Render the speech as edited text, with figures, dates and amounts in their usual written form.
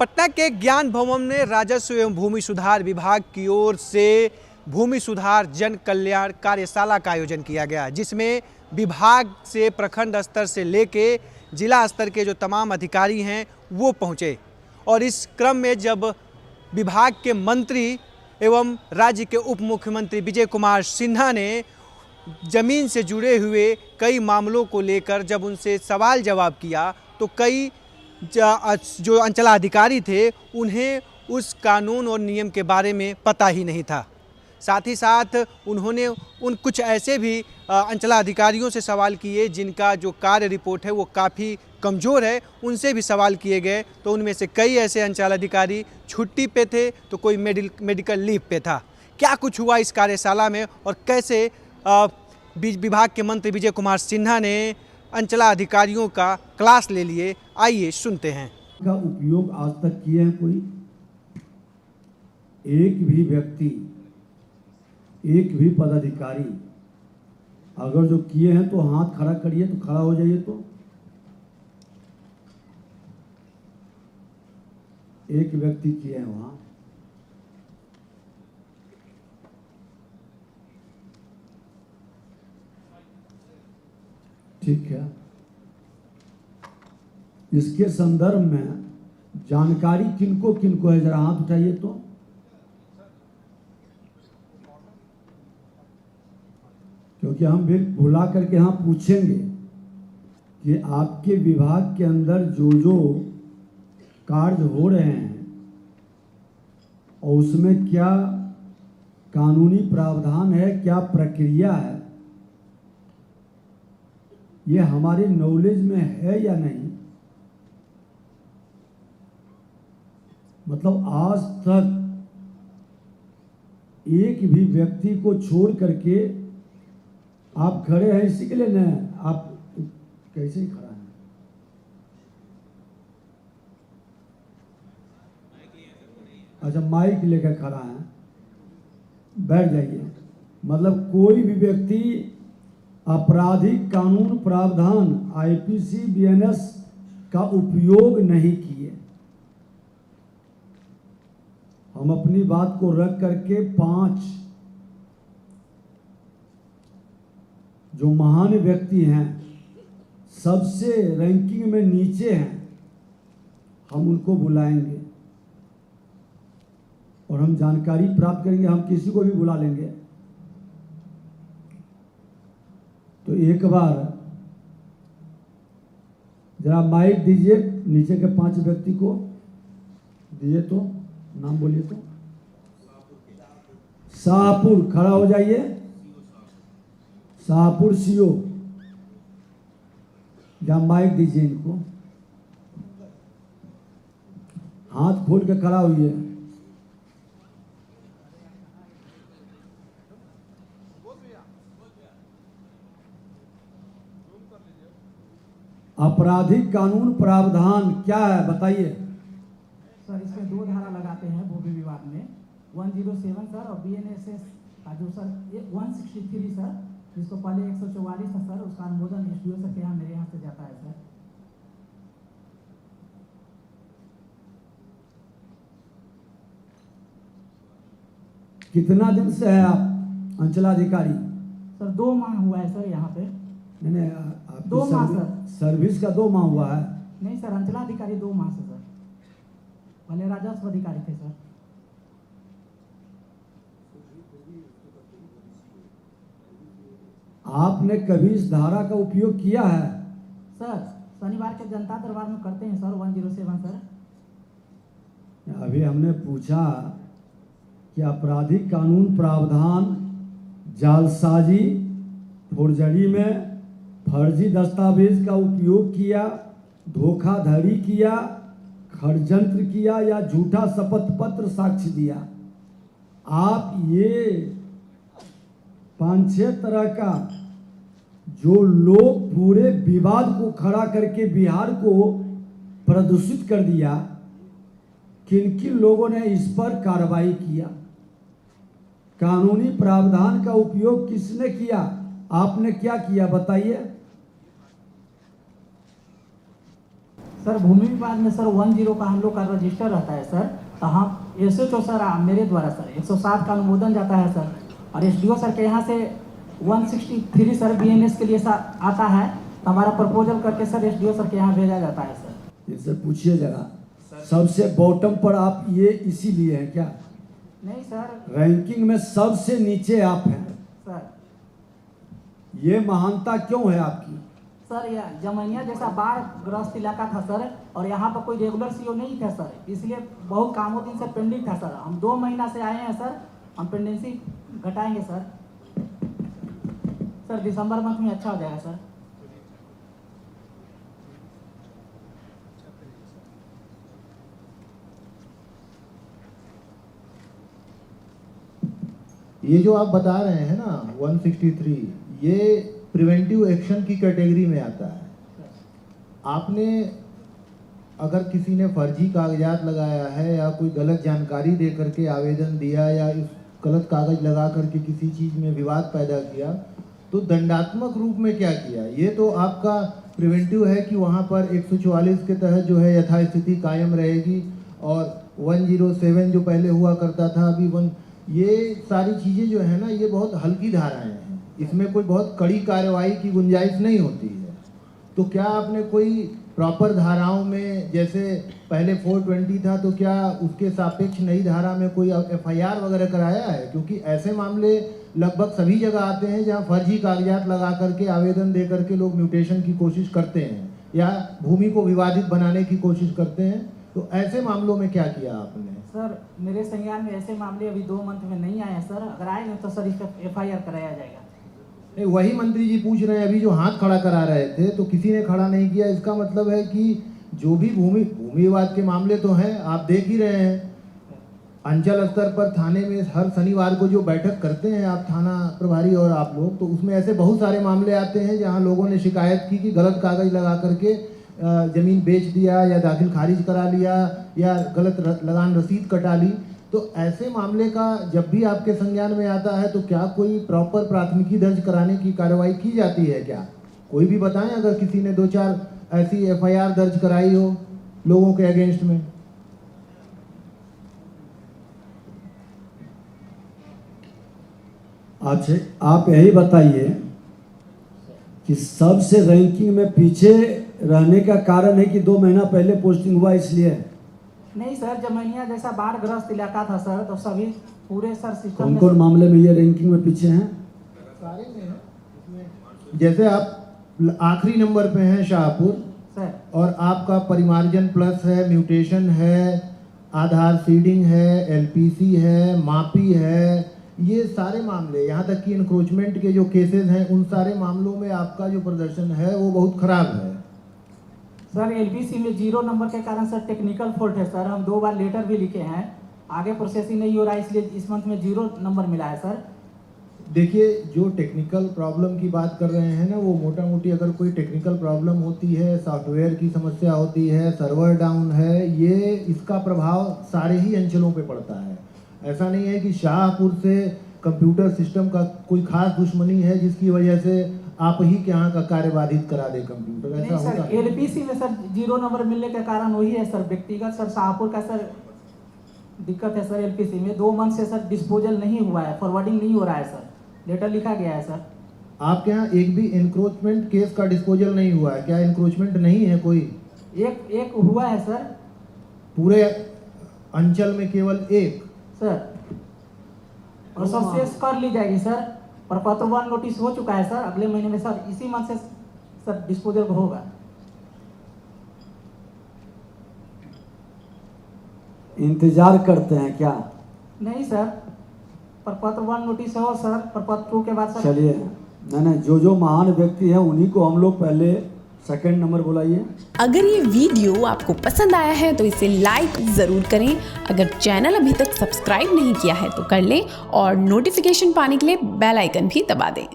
पटना के ज्ञान भवन में राजस्व एवं भूमि सुधार विभाग की ओर से भूमि सुधार जन कल्याण कार्यशाला का आयोजन किया गया, जिसमें विभाग से प्रखंड स्तर से लेके जिला स्तर के जो तमाम अधिकारी हैं वो पहुंचे। और इस क्रम में जब विभाग के मंत्री एवं राज्य के उप मुख्यमंत्री विजय कुमार सिन्हा ने ज़मीन से जुड़े हुए कई मामलों को लेकर जब उनसे सवाल जवाब किया तो कई जो अंचलाधिकारी थे उन्हें उस कानून और नियम के बारे में पता ही नहीं था। साथ ही साथ उन्होंने उन कुछ ऐसे भी अंचलाधिकारियों से सवाल किए जिनका जो कार्य रिपोर्ट है वो काफ़ी कमज़ोर है, उनसे भी सवाल किए गए। तो उनमें से कई ऐसे अंचलाधिकारी छुट्टी पे थे तो कोई मेडिकल लीव पे था। क्या कुछ हुआ इस कार्यशाला में और कैसे विभाग के मंत्री विजय कुमार सिन्हा ने अंचलाधिकारियों का क्लास ले लिए, आइए सुनते हैं। का उपयोग आज तक किए हैं कोई? एक भी व्यक्ति, एक भी पदाधिकारी अगर जो किए हैं तो हाथ खड़ा करिए, तो खड़ा हो जाइए। तो एक व्यक्ति किए हैं वहां। ठीक है, इसके संदर्भ में जानकारी किनको किनको है, जरा हाथ उठाइए। तो क्योंकि हम भी बुला करके यहाँ पूछेंगे कि आपके विभाग के अंदर जो जो कार्य हो रहे हैं और उसमें क्या कानूनी प्रावधान है, क्या प्रक्रिया है, ये हमारे नॉलेज में है या नहीं। मतलब आज तक एक भी व्यक्ति को छोड़ करके आप खड़े हैं, इसी के लिए न आप कैसे ही खड़ा है। अच्छा, माइक लेकर खड़ा है, बैठ जाइए। मतलब कोई भी व्यक्ति आपराधिक कानून प्रावधान आईपीसी बीएनएस का उपयोग नहीं किए। हम अपनी बात को रख करके 5 जो महान व्यक्ति हैं, सबसे रैंकिंग में नीचे हैं, हम उनको बुलाएंगे और हम जानकारी प्राप्त करेंगे। हम किसी को भी बुला लेंगे। तो एक बार जरा माइक दीजिए, नीचे के 5 व्यक्ति को दिए। तो नाम बोलिए। तो शाहपुर, खड़ा हो जाइए। शाहपुर सीओ, जरा माइक दीजिए इनको। हाथ खोल के खड़ा होइए। आपराधिक कानून प्रावधान क्या है बताइए। सर, इसमें 2 धारा लगाते हैं भूमि विवाद में, 107 सर, और बीएनएसएस का जो सर 163 सर, जिसको पहले 144 था सर, उसका अनुमोदन एसडीओ सर के यहाँ मेरे यहाँ से जाता है सर। कितना दिन से है आप अंचलाधिकारी? सर 2 माह हुआ है सर यहाँ पे। नहीं, 2 माह सर। सर्विस का 2 माह हुआ है? नहीं सर, अंचलाधिकारी 2 माह से सर, पहले राजस्व अधिकारी थे सर। आपने कभी इस धारा का उपयोग किया है? सर शनिवार के जनता दरबार में करते हैं सर, 107 सर। अभी हमने पूछा कि आपराधिक कानून प्रावधान जालसाजी, फोर्जरी में फर्जी दस्तावेज का उपयोग किया, धोखाधड़ी किया, षड्यंत्र किया या झूठा शपथ पत्र साक्ष्य दिया। आप ये 5-6 तरह का जो लोग पूरे विवाद को खड़ा करके बिहार को प्रदूषित कर दिया, किन किन लोगों ने इस पर कार्रवाई किया? कानूनी प्रावधान का उपयोग किसने किया? आपने क्या किया बताइए। सर भूमि विभाग में सर 10 का हम लोग का रजिस्टर रहता है सर, तो हम SHO सर मेरे द्वारा सर 107 का अनुमोदन जाता है सर, और SDO सर के यहाँ से 163 सर BNS के लिए सर आता है, तो हमारा प्रपोजल करके सर SDO सर के यहाँ भेजा जाता है सर। इनसे पूछिए जरा, सबसे बॉटम पर आप ये इसीलिए हैं क्या? नहीं सर। रैंकिंग में सबसे नीचे आप हैं सर ये महानता क्यों है आपकी? सर यह जमैनिया जैसा बाढ़ ग्रस्त इलाका था सर, और यहाँ पर कोई रेगुलर CO नहीं था सर, इसलिए बहुत कामों दिन से पेंडिंग था सर। हम 2 महीना से आए हैं सर, हम पेंडेंसी घटाएंगे सर। सर दिसंबर मंथ में अच्छा हो जाएगा सर। ये जो आप बता रहे हैं ना 163, ये प्रिवेंटिव एक्शन की कैटेगरी में आता है। आपने अगर किसी ने फर्जी कागजात लगाया है या कोई गलत जानकारी दे करके आवेदन दिया या इस गलत कागज लगा करके किसी चीज़ में विवाद पैदा किया, तो दंडात्मक रूप में क्या किया, ये तो आपका प्रिवेंटिव है कि वहाँ पर 144 के तहत जो है यथास्थिति कायम रहेगी, और 107 जो पहले हुआ करता था अभी ये सारी चीज़ें जो है ना, ये बहुत हल्की धाराएं हैं, इसमें कोई बहुत कड़ी कार्रवाई की गुंजाइश नहीं होती है। तो क्या आपने कोई प्रॉपर धाराओं में, जैसे पहले 420 था, तो क्या उसके सापेक्ष नई धारा में कोई FIR वगैरह कराया है? क्योंकि ऐसे मामले लगभग सभी जगह आते हैं जहां फर्जी कागजात लगा करके आवेदन दे करके लोग म्यूटेशन की कोशिश करते हैं या भूमि को विवादित बनाने की कोशिश करते हैं। तो ऐसे मामलों में क्या किया आपने? सर मेरे संज्ञान में ऐसे मामले अभी 2 मंथ में नहीं आए हैं सर, अगर आएंगे तो सर इस पर FIR कराया जाएगा। नहीं, वही मंत्री जी पूछ रहे हैं, अभी जो हाथ खड़ा करा रहे थे तो किसी ने खड़ा नहीं किया। इसका मतलब है कि जो भी भूमि विवाद के मामले तो हैं, आप देख ही रहे हैं, अंचल स्तर पर थाने में हर शनिवार को जो बैठक करते हैं आप थाना प्रभारी और आप लोग, तो उसमें ऐसे बहुत सारे मामले आते हैं जहां लोगों ने शिकायत की कि गलत कागज लगा करके ज़मीन बेच दिया या दाखिल खारिज करा लिया या गलत लगान रसीद कटा ली। तो ऐसे मामले का जब भी आपके संज्ञान में आता है तो क्या कोई प्रॉपर प्राथमिकी दर्ज कराने की कार्रवाई की जाती है क्या? कोई भी बताएं अगर किसी ने 2-4 ऐसी FIR दर्ज कराई हो लोगों के अगेंस्ट में। अच्छा, आप यही बताइए कि सबसे रैंकिंग में पीछे रहने का कारण है कि 2 महीना पहले पोस्टिंग हुआ इसलिए? नहीं सर, जमैनिया जैसा बाढ़ ग्रस्त इलाका था सर, तो सभी पूरे सर सिस्टम कौन कौन मामले में ये रैंकिंग में पीछे हैं? सारे में है। जैसे आप आखिरी नंबर पे हैं शाहपुर सर, और आपका परिमार्जन प्लस है, म्यूटेशन है, आधार सीडिंग है, LPC है, मापी है, ये सारे मामले, यहाँ तक कि इंक्रोचमेंट के जो केसेस हैं उन सारे मामलों में आपका जो प्रदर्शन है वो बहुत खराब है। सर LPC में 0 नंबर के कारण सर टेक्निकल फॉल्ट है सर, हम 2 बार लेटर भी लिखे हैं, आगे प्रोसेसिंग नहीं हो रहा है, इसलिए इस मंथ में 0 नंबर मिला है सर। देखिए, जो टेक्निकल प्रॉब्लम की बात कर रहे हैं ना, वो मोटा मोटी अगर कोई टेक्निकल प्रॉब्लम होती है, सॉफ्टवेयर की समस्या होती है, सर्वर डाउन है, ये इसका प्रभाव सारे ही अंचलों पे पड़ता है। ऐसा नहीं है कि शाहपुर से कंप्यूटर सिस्टम का कोई खास दुश्मनी है जिसकी वजह से आप ही के यहाँ का कार्य बाधित करा दे कंप्यूटर, ऐसा नहीं सर, LPC में सर 0 नंबर मिलने का कारण वही है सर, व्यक्तिगत सर शाहपुर का सर दिक्कत है सर। LPC में 2 मंथ से सर डिस्पोजल नहीं हुआ है, फॉरवर्डिंग नहीं हो रहा है सर, लेटर लिखा गया है सर। आपके यहाँ एक भी इंक्रोचमेंट केस का डिस्पोजल नहीं हुआ है क्या? इंक्रोचमेंट नहीं है कोई? एक हुआ है सर, पूरे अंचल में केवल 1 सर, और सक्सेस कर ली जाएगी सर, प्रपत्र 1 नोटिस हो चुका है सर, अगले महीने में सर इसी मंथ से सर डिस्पोजल होगा। इंतजार करते हैं क्या? नहीं सर, प्रपत्र 1 नोटिस हो सर, प्रपत्र 2 के बाद सर। चलिए, नहीं, जो महान व्यक्ति है उन्हीं को हम लोग पहले सेकंड नंबर बुलाइए। अगर ये वीडियो आपको पसंद आया है तो इसे लाइक ज़रूर करें। अगर चैनल अभी तक सब्सक्राइब नहीं किया है तो कर लें और नोटिफिकेशन पाने के लिए बेल आइकन भी दबा दें।